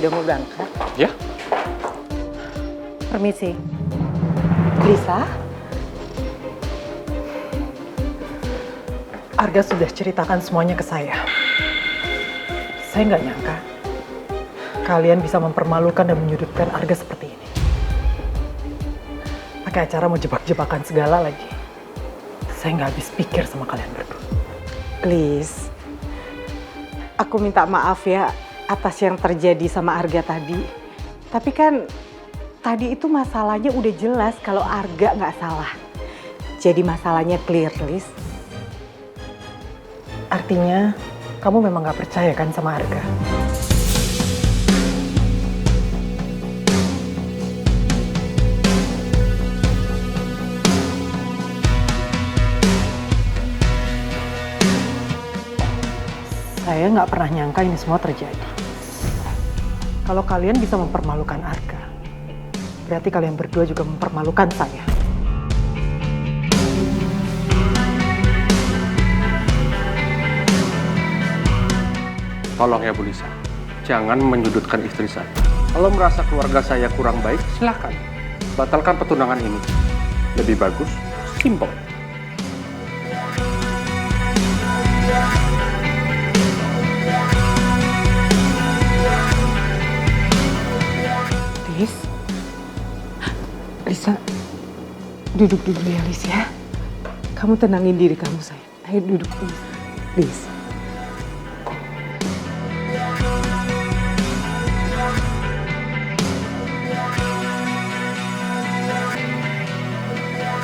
udah mau berangkat? Ya? Permisi. Lisa? Arga sudah ceritakan semuanya ke saya. Saya nggak nyangka kalian bisa mempermalukan dan menyudutkan Arga seperti ini. Pakai acara mau jebak-jebakan segala lagi. Saya nggak habis pikir sama kalian berdua. Please, aku minta maaf ya atas yang terjadi sama Arga tadi. Tapi kan tadi itu masalahnya udah jelas kalau Arga nggak salah. Jadi masalahnya clear, Liz. Artinya, kamu memang nggak percaya kan sama Arga? Saya nggak pernah nyangka ini semua terjadi. Kalau kalian bisa mempermalukan Arga, berarti kalian berdua juga mempermalukan saya. Tolong ya Bu Lisa, jangan menyudutkan istri saya. Kalau merasa keluarga saya kurang baik, silakan. Batalkan pertunangan ini. Lebih bagus, simpel. Liz, Lisa, duduk dulu ya Liz ya. Kamu tenangin diri kamu sayang. Ayo duduk dulu. Liz.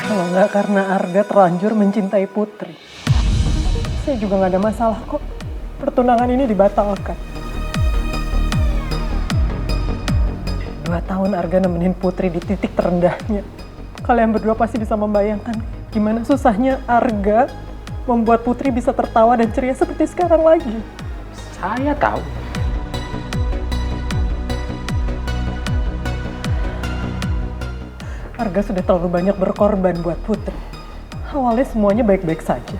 Kalau nggak karena Arga terlanjur mencintai Putri, saya juga nggak ada masalah kok. Pertunangan ini dibatalkan. 2 tahun Arga nemenin Putri di titik terendahnya. Kalian berdua pasti bisa membayangkan gimana susahnya Arga membuat Putri bisa tertawa dan ceria seperti sekarang lagi. Saya tahu. Arga sudah terlalu banyak berkorban buat Putri. Awalnya semuanya baik-baik saja.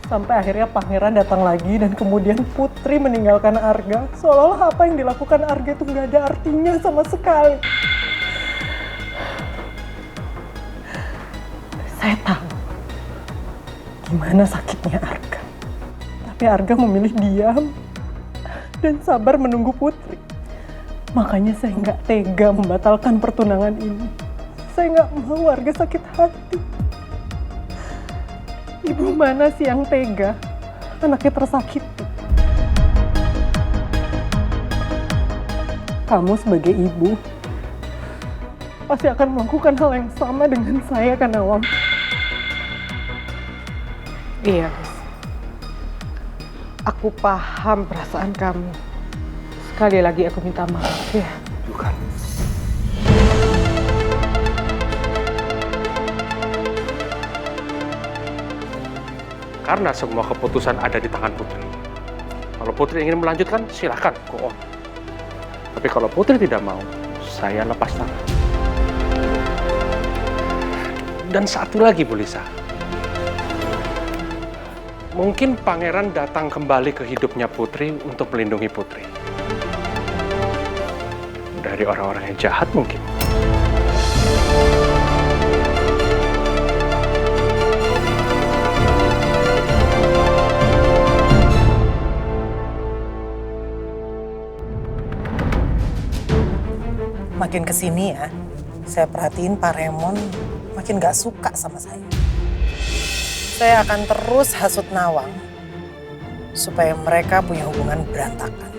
Sampai akhirnya pangeran datang lagi dan kemudian Putri meninggalkan Arga. Seolah-olah apa yang dilakukan Arga itu nggak ada artinya sama sekali. Saya tahu gimana sakitnya Arga. Tapi Arga memilih diam dan sabar menunggu Putri. Makanya saya nggak tega membatalkan pertunangan ini. Saya nggak mau Arga sakit hati. Ibu mana sih yang tega anaknya tersakiti? Kamu sebagai ibu pasti akan melakukan hal yang sama dengan saya kan, Nawang? Iya, Liz. Aku paham perasaan kamu. Sekali lagi aku minta maaf ya. Bukan. Karena semua keputusan ada di tangan Putri. Kalau Putri ingin melanjutkan, silakan, go on. Tapi kalau Putri tidak mau, saya lepas tangan. Dan satu lagi, Bu Lisa. Mungkin pangeran datang kembali ke hidupnya Putri untuk melindungi Putri. Dari orang-orang yang jahat mungkin. Makin kesini ya, saya perhatiin Pak Raymond makin gak suka sama saya. Saya akan terus hasut Nawang supaya mereka punya hubungan berantakan.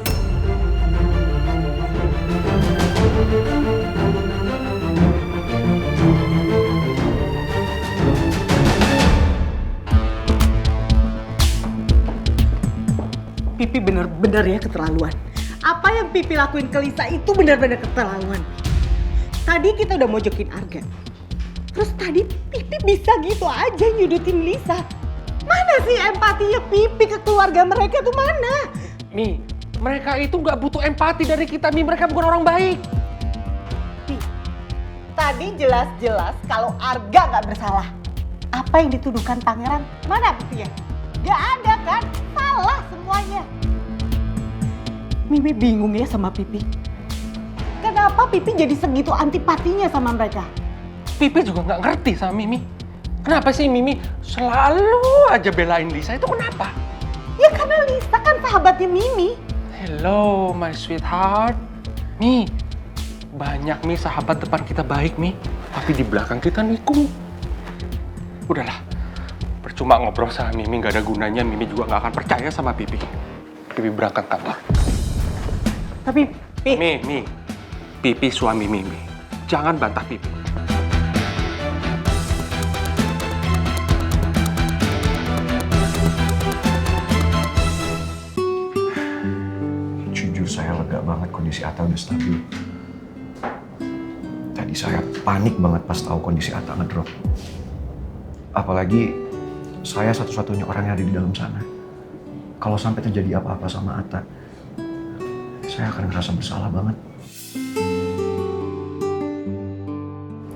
Pipi bener-bener ya keterlaluan. Apa yang Pipi lakuin ke Lisa itu bener-bener keterlaluan. Tadi kita udah mojokin Arga. Terus tadi Pipi bisa gitu aja nyudutin Lisa. Mana sih empatinya Pipi ke keluarga mereka tuh mana? Mi, mereka itu nggak butuh empati dari kita, Mi. Mereka bukan orang baik. Tadi jelas-jelas kalau Arga nggak bersalah. Apa yang dituduhkan pangeran? Mana buktinya? Gak ada kan? Salah semuanya. Mimi bingung ya sama Pipi. Kenapa Pipi jadi segitu antipatinya sama mereka? Pipi juga nggak ngerti sama Mimi. Kenapa sih Mimi selalu aja belain Lisa? Itu kenapa? Ya karena Lisa kan sahabatnya Mimi. Hello, my sweetheart. Mi, banyak Mi sahabat depan kita baik Mi. Tapi di belakang kita nikung. Udahlah, percuma ngobrol sama Mimi, nggak ada gunanya. Mimi juga nggak akan percaya sama Pipi. Pipi berangkat kantor. Tapi Mi, Pipi suami Mimi. Jangan bantah Pipi. Jujur saya lega banget kondisi Atta udah stabil. Tadi saya panik banget pas tahu kondisi Atta ngedrop. Apalagi saya satu-satunya orang yang ada di dalam sana. Kalau sampai terjadi apa-apa sama Atta, saya akan ngerasa bersalah banget.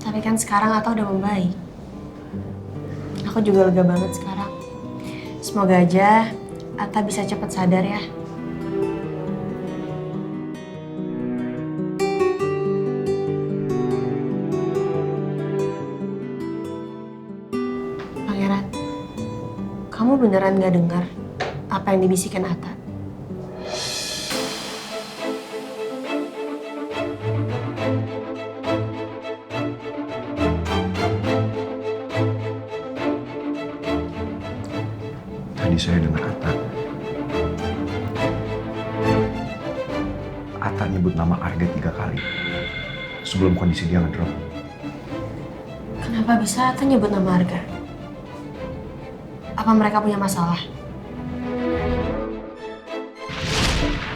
Tapi kan sekarang Atta udah membaik. Aku juga lega banget sekarang. Semoga aja Atta bisa cepat sadar ya. Pangeran, kamu beneran gak dengar apa yang dibisikin Atta? Tadi saya dengar Atta nyebut nama Arga 3 kali sebelum kondisi dia ngedrop. Kenapa bisa Atta nyebut nama Arga? Apa mereka punya masalah?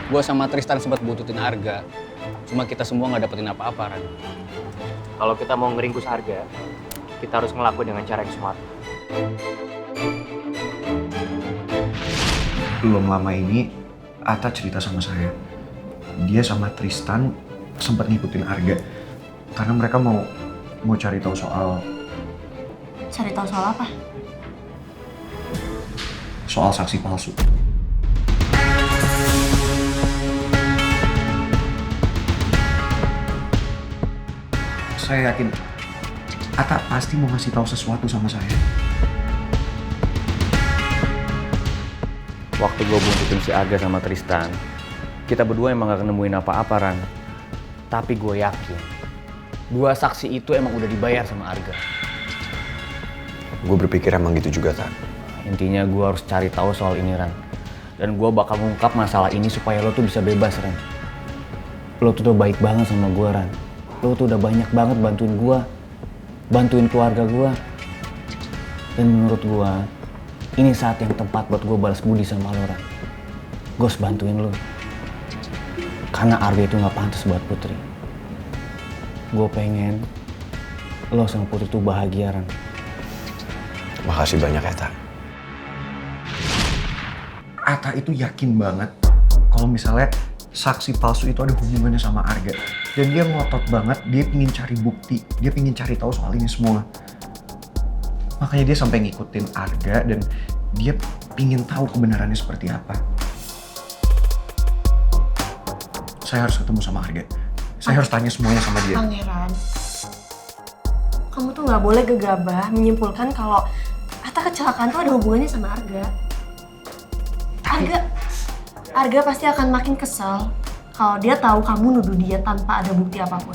Gue sama Tristan sempat bututin Arga, cuma kita semua nggak dapetin apa-apa, Ran. Kalau kita mau ngeringkus Arga, kita harus ngelakuin dengan cara yang smart. Belum lama ini, Atta cerita sama saya. Dia sama Tristan sempat ngikutin Arga karena mereka mau cari tahu soal Cari tahu soal apa? saksi palsu. Saya yakin Atta pasti mau ngasih tahu sesuatu sama saya. Waktu gue buntutin si Arga sama Tristan, kita berdua emang gak nemuin apa-apa, Ran. Tapi gue yakin, 2 saksi itu emang udah dibayar sama Arga. Gue berpikir emang gitu juga, Tan. Intinya gue harus cari tahu soal ini, Ran. Dan gue bakal ngungkap masalah ini supaya lo tuh bisa bebas, Ran. Lo tuh udah baik banget sama gue, Ran. Lo tuh udah banyak banget bantuin gue, bantuin keluarga gue. Dan menurut gue, ini saat yang tepat buat gue balas budi sama lo, Ran. Gue harus bantuin lo. Karena Arga itu gak pantas buat Putri. Gue pengen lo sama Putri tuh bahagia, Ran. Makasih banyak ya, Tan. Atta itu yakin banget kalau misalnya saksi palsu itu ada hubungannya sama Arga. Dan dia ngotot banget, dia pingin cari bukti, dia pingin cari tahu soal ini semua. Makanya dia sampai ngikutin Arga dan dia pingin tahu kebenarannya seperti apa. Saya harus ketemu sama Arga. Saya harus tanya semuanya sama dia. Pangeran, kamu tuh nggak boleh gegabah menyimpulkan kalau Atta kecelakaan tuh ada hubungannya sama Arga. Arga pasti akan makin kesal kalau dia tahu kamu nuduh dia tanpa ada bukti apapun.